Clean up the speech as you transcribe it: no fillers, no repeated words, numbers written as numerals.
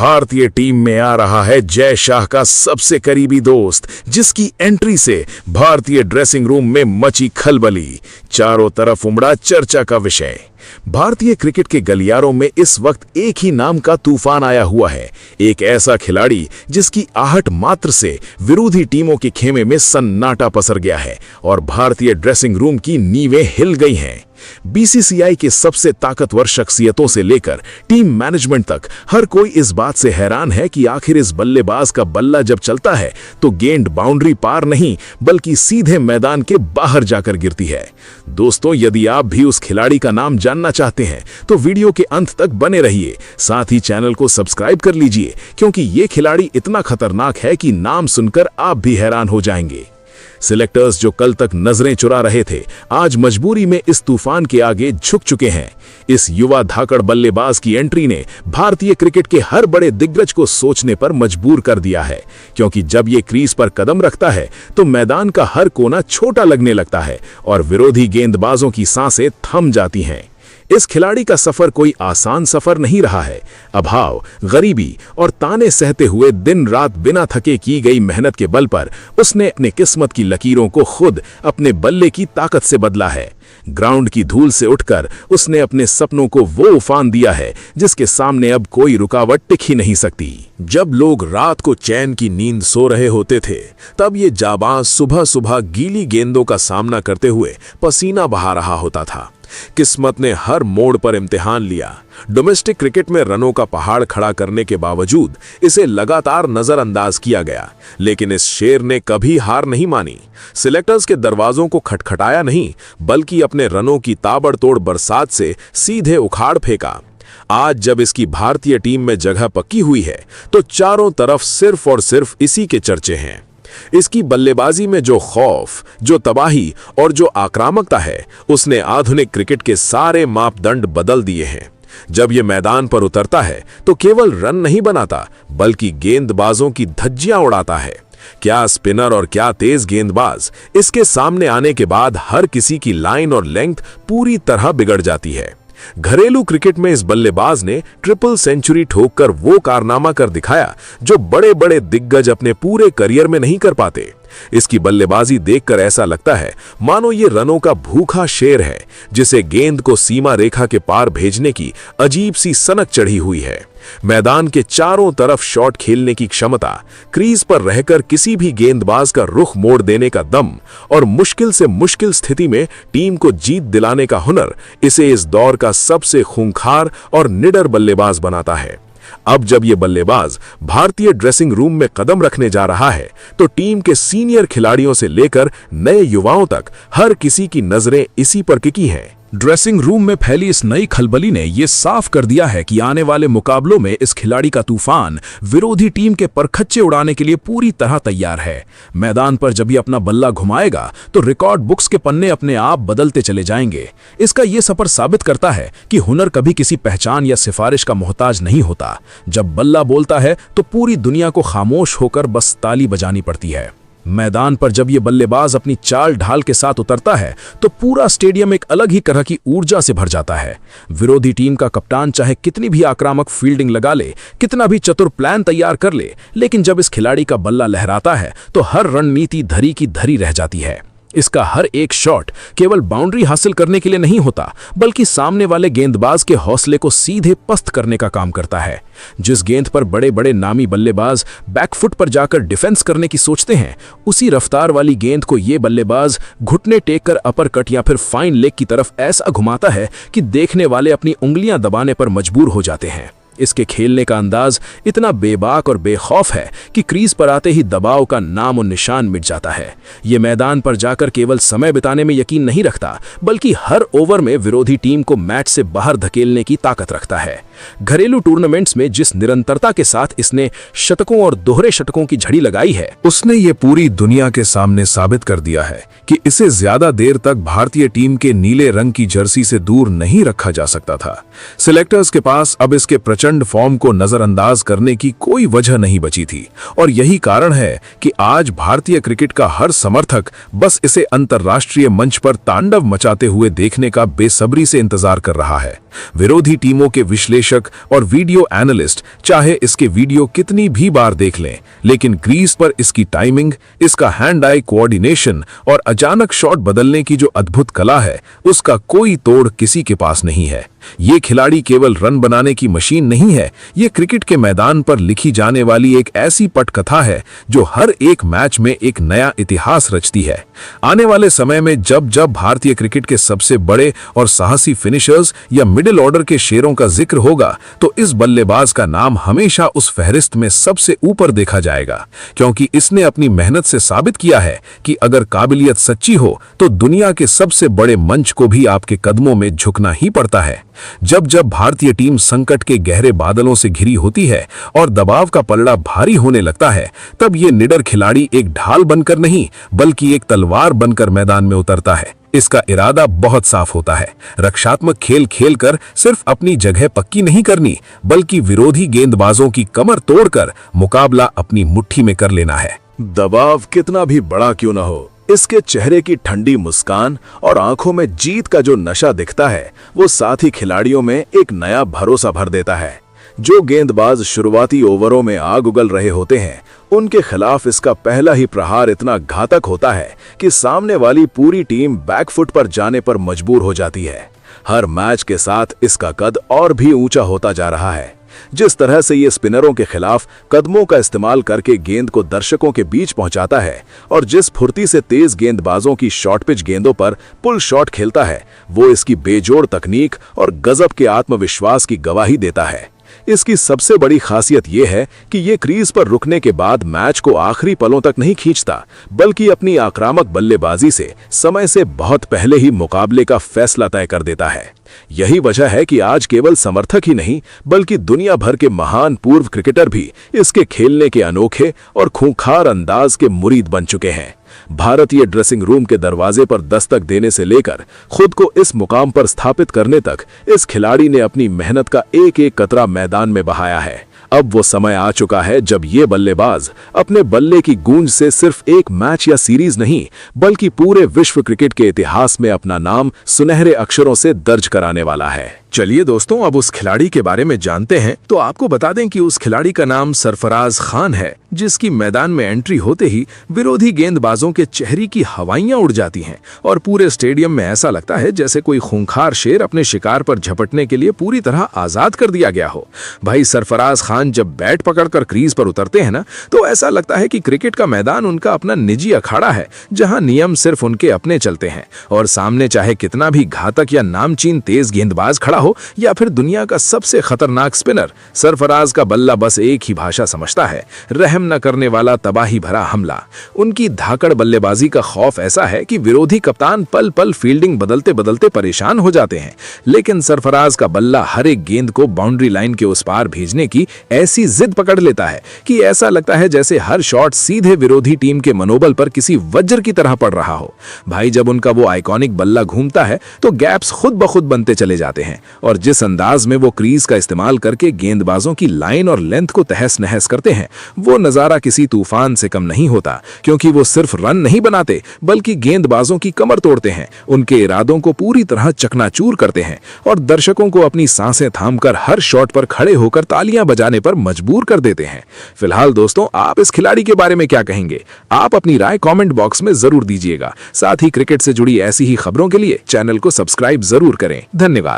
भारतीय टीम में आ रहा है जय शाह का सबसे करीबी दोस्त, जिसकी एंट्री से भारतीय ड्रेसिंग रूम में मची खलबली। चारों तरफ उमड़ा चर्चा का विषय। भारतीय क्रिकेट के गलियारों में इस वक्त एक ही नाम का तूफान आया हुआ है। एक ऐसा खिलाड़ी जिसकी आहट मात्र से विरोधी टीमों के खेमे में सन्नाटा पसर गया है और भारतीय ड्रेसिंग रूम की नींवें हिल गई हैं। बीसीसीआई के सबसे ताकतवर शख्सियतों से लेकर टीम मैनेजमेंट तक हर कोई इस बात से हैरान है कि आखिर इस बल्लेबाज का बल्ला जब चलता है तो गेंद बाउंड्री पार नहीं बल्कि सीधे मैदान के बाहर जाकर गिरती है। दोस्तों, यदि आप भी उस खिलाड़ी का नाम जानना चाहते हैं तो वीडियो के अंत तक बने रहिए। साथ ही चैनल को सब्सक्राइब कर लीजिए, क्योंकि ये खिलाड़ी इतना खतरनाक है कि नाम सुनकर आप भी हैरान हो जाएंगे। सिलेक्टर्स जो कल तक नजरें चुरा रहे थे, आज मजबूरी में इस तूफान के आगे झुक चुके हैं। इस युवा धाकड़ बल्लेबाज की एंट्री ने भारतीय क्रिकेट के हर बड़े दिग्गज को सोचने पर मजबूर कर दिया है, क्योंकि जब ये क्रीज पर कदम रखता है तो मैदान का हर कोना छोटा लगने लगता है और विरोधी गेंदबाजों की सांसें थम जाती हैं। इस खिलाड़ी का सफर कोई आसान सफर नहीं रहा है। अभाव, गरीबी और ताने सहते हुए दिन रात बिना थके की गई मेहनत के बल पर उसने अपने किस्मत की लकीरों को खुद अपने बल्ले की ताकत से बदला है। ग्राउंड की धूल से उठकर उसने अपने सपनों को वो उफान दिया है जिसके सामने अब कोई रुकावट टिक ही नहीं सकती। जब लोग रात को चैन की नींद सो रहे होते थे, तब ये जाबाज सुबह सुबह गीली गेंदों का सामना करते हुए पसीना बहा रहा होता था। किस्मत ने हर मोड़ पर इम्तिहान लिया। डोमेस्टिक क्रिकेट में रनों का पहाड़ खड़ा करने के बावजूद इसे लगातार नजरअंदाज किया गया, लेकिन इस शेर ने कभी हार नहीं मानी। सिलेक्टर्स के दरवाजों को खटखटाया नहीं, बल्कि अपने रनों की ताबड़तोड़ बरसात से सीधे उखाड़ फेंका। आज जब इसकी भारतीय टीम में जगह पक्की हुई है तो चारों तरफ सिर्फ और सिर्फ इसी के चर्चे हैं। इसकी बल्लेबाजी में जो खौफ, जो तबाही और जो आक्रामकता है, उसने आधुनिक क्रिकेट के सारे मापदंड बदल दिए हैं। जब ये मैदान पर उतरता है तो केवल रन नहीं बनाता, बल्कि गेंदबाजों की धज्जियां उड़ाता है। क्या स्पिनर और क्या तेज गेंदबाज, इसके सामने आने के बाद हर किसी की लाइन और लेंथ पूरी तरह बिगड़ जाती है। घरेलू क्रिकेट में इस बल्लेबाज ने ट्रिपल सेंचुरी ठोककर वो कारनामा कर दिखाया जो बड़े बड़े दिग्गज अपने पूरे करियर में नहीं कर पाते। इसकी बल्लेबाजी देखकर ऐसा लगता है मानो ये रनों का भूखा शेर है, जिसे गेंद को सीमा रेखा के पार भेजने की अजीब सी सनक चढ़ी हुई है। मैदान के चारों तरफ शॉट खेलने की क्षमता, क्रीज पर रहकर किसी भी गेंदबाज का रुख मोड़ देने का दम और मुश्किल से मुश्किल स्थिति में टीम को जीत दिलाने का हुनर इसे इस दौर का सबसे खूंखार और निडर बल्लेबाज बनाता है। अब जब ये बल्लेबाज भारतीय ड्रेसिंग रूम में कदम रखने जा रहा है तो टीम के सीनियर खिलाड़ियों से लेकर नए युवाओं तक हर किसी की नजरें इसी पर टिकी हैं। ड्रेसिंग रूम में फैली इस नई खलबली ने यह साफ कर दिया है कि आने वाले मुकाबलों में इस खिलाड़ी का तूफान विरोधी टीम के परखच्चे उड़ाने के लिए पूरी तरह तैयार है। मैदान पर जब ये अपना बल्ला घुमाएगा तो रिकॉर्ड बुक्स के पन्ने अपने आप बदलते चले जाएंगे। इसका ये सफर साबित करता है कि हुनर कभी किसी पहचान या सिफारिश का मोहताज नहीं होता। जब बल्ला बोलता है तो पूरी दुनिया को खामोश होकर बस ताली बजानी पड़ती है। मैदान पर जब ये बल्लेबाज अपनी चाल ढाल के साथ उतरता है तो पूरा स्टेडियम एक अलग ही तरह की ऊर्जा से भर जाता है। विरोधी टीम का कप्तान चाहे कितनी भी आक्रामक फील्डिंग लगा ले, कितना भी चतुर प्लान तैयार कर ले, लेकिन जब इस खिलाड़ी का बल्ला लहराता है तो हर रणनीति धरी की धरी रह जाती है। इसका हर एक शॉट केवल बाउंड्री हासिल करने के लिए नहीं होता, बल्कि सामने वाले गेंदबाज के हौसले को सीधे पस्त करने का काम करता है। जिस गेंद पर बड़े बड़े नामी बल्लेबाज बैकफुट पर जाकर डिफेंस करने की सोचते हैं, उसी रफ्तार वाली गेंद को ये बल्लेबाज घुटने टेक कर अपर कट या फिर फाइन लेग की तरफ ऐसा घुमाता है कि देखने वाले अपनी उंगलियां दबाने पर मजबूर हो जाते हैं। इसके खेलने का अंदाज इतना बेबाक और बेखौफ है कि क्रीज पर आते ही दबाव का नाम और निशान मिट जाता है। ये मैदान पर जाकर केवल समय बिताने में यकीन नहीं रखता, बल्कि हर ओवर में विरोधी टीम को मैच से बाहर धकेलने की ताकत रखता है। घरेलू टूर्नामेंट्स में जिस निरंतरता के साथ इसने शतकों और दोहरे शतकों की झड़ी लगाई है, उसने ये पूरी दुनिया के सामने साबित कर दिया है कि इसे ज्यादा देर तक भारतीय टीम के नीले रंग की जर्सी से दूर नहीं रखा जा सकता था। सिलेक्टर्स के पास अब इसके प्रचंड फॉर्म को नजरअंदाज करने की कोई वजह नहीं बची थी और यही कारण है कि आज भारतीय क्रिकेट का हर समर्थक बस इसे अंतर्राष्ट्रीय मंच पर तांडव मचाते हुए देखने का बेसब्री से इंतजार कर रहा है। विरोधी टीमों के विश्लेषक और वीडियो एनालिस्ट चाहे इसके वीडियो कितनी भी बार देख लें, लेकिन क्रीज पर इसकी टाइमिंग, इसका हैंड आई कोऑर्डिनेशन और अचानक शॉट बदलने की जो अद्भुत कला है, उसका कोई तोड़ किसी के पास नहीं है। ये खिलाड़ी केवल रन बनाने की मशीन नहीं है, ये क्रिकेट के मैदान पर लिखी जाने वाली एक ऐसी पटकथा है जो हर एक मैच में एक नया इतिहास रचती है। आने वाले समय में जब जब भारतीय क्रिकेट के सबसे बड़े और साहसी फिनिशर्स या मिडिल ऑर्डर के शेरों का जिक्र होगा, तो इस बल्लेबाज का नाम हमेशा उस फहरिस्त में सबसे ऊपर देखा जाएगा, क्योंकि इसने अपनी मेहनत से साबित किया है कि अगर काबिलियत सच्ची हो तो दुनिया के सबसे बड़े मंच को भी आपके कदमों में झुकना ही पड़ता है। जब जब भारतीय टीम संकट के गहरे बादलों से घिरी होती है और दबाव का पलड़ा भारी होने लगता है, तब ये निडर खिलाड़ी एक ढाल बनकर नहीं बल्कि एक तलवार बनकर मैदान में उतरता है। इसका इरादा बहुत साफ होता है, रक्षात्मक खेल खेलकर सिर्फ अपनी जगह पक्की नहीं करनी, बल्कि विरोधी गेंदबाजों की कमर तोड़कर मुकाबला अपनी मुट्ठी में कर लेना है। दबाव कितना भी बड़ा क्यों न हो, इसके चेहरे की ठंडी मुस्कान और आंखों में जीत का जो नशा दिखता है, वो साथी खिलाड़ियों में एक नया भरोसा भर देता है। जो गेंदबाज शुरुआती ओवरों में आग उगल रहे होते हैं, उनके खिलाफ इसका पहला ही प्रहार इतना घातक होता है कि सामने वाली पूरी टीम बैकफुट पर जाने पर मजबूर हो जाती है। हर मैच के साथ इसका कद और भी ऊंचा होता जा रहा है। जिस तरह से ये स्पिनरों के खिलाफ कदमों का इस्तेमाल करके गेंद को दर्शकों के बीच पहुंचाता है और जिस फुर्ती से तेज गेंदबाजों की शॉर्ट पिच गेंदों पर पुल शॉट खेलता है, वो इसकी बेजोड़ तकनीक और गजब के आत्मविश्वास की गवाही देता है। इसकी सबसे बड़ी खासियत यह है कि ये क्रीज पर रुकने के बाद मैच को आखिरी पलों तक नहीं खींचता, बल्कि अपनी आक्रामक बल्लेबाजी से समय से बहुत पहले ही मुकाबले का फैसला तय कर देता है। यही वजह है कि आज केवल समर्थक ही नहीं बल्कि दुनिया भर के महान पूर्व क्रिकेटर भी इसके खेलने के अनोखे और खूंखार अंदाज के मुरीद बन चुके हैं। भारतीय ड्रेसिंग रूम के दरवाजे पर दस्तक देने से लेकर खुद को इस मुकाम पर स्थापित करने तक इस खिलाड़ी ने अपनी मेहनत का एक एक कतरा मैदान में बहाया है। अब वो समय आ चुका है जब ये बल्लेबाज अपने बल्ले की गूंज से सिर्फ एक मैच या सीरीज नहीं बल्कि पूरे विश्व क्रिकेट के इतिहास में अपना नाम सुनहरे अक्षरों से दर्ज कराने वाला है। चलिए दोस्तों, अब उस खिलाड़ी के बारे में जानते हैं। तो आपको बता दें कि उस खिलाड़ी का नाम सरफराज खान है, जिसकी मैदान में एंट्री होते ही विरोधी गेंदबाजों के चेहरे की हवाइयां उड़ जाती हैं और पूरे स्टेडियम में ऐसा लगता है जैसे कोई खूंखार शेर अपने शिकार पर झपटने के लिए पूरी तरह आजाद कर दिया गया हो। भाई, सरफराज खान जब बैट पकड़कर क्रीज पर उतरते हैं ना, तो ऐसा लगता है कि क्रिकेट का मैदान उनका अपना निजी अखाड़ा है, जहां नियम सिर्फ उनके अपने चलते हैं और सामने चाहे कितना भी घातक या नामचीन तेज गेंदबाज खड़ा हो या फिर दुनिया का सबसे खतरनाक स्पिनर, सरफराज का बल्ला बस एक ही भाषा समझता है, रहम न करने वाला तबाही भरा हमला। उनकी धाकड़ बल्लेबाजी का खौफ ऐसा है कि विरोधी कप्तान पल पल फील्डिंग बदलते बदलते परेशान हो जाते हैं, लेकिन सरफराज का बल्ला हर एक गेंद को बाउंड्री लाइन के उस पार भेजने की ऐसी जिद पकड़ लेता है कि ऐसा लगता है जैसे हर शॉट सीधे विरोधी टीम के मनोबल पर किसी वज्र की तरह पड़ रहा हो। भाई, जब उनका वो आइकॉनिक बल्ला घूमता है तो गैप्स खुद ब खुद बनते चले जाते हैं और जिस अंदाज में वो क्रीज का इस्तेमाल करके गेंदबाजों की लाइन और लेंथ को तहस नहस करते हैं, वो नजारा किसी तूफान से कम नहीं होता, क्योंकि वो सिर्फ रन नहीं बनाते बल्कि गेंदबाजों की कमर तोड़ते हैं, उनके इरादों को पूरी तरह चकनाचूर करते हैं और दर्शकों को अपनी सांसें थामकर हर शॉट पर खड़े होकर तालियां बजाने पर मजबूर कर देते हैं। फिलहाल दोस्तों, आप इस खिलाड़ी के बारे में क्या कहेंगे? आप अपनी राय कमेंट बॉक्स में जरूर दीजिएगा। साथ ही क्रिकेट से जुड़ी ऐसी ही खबरों के लिए चैनल को सब्सक्राइब जरूर करें। धन्यवाद।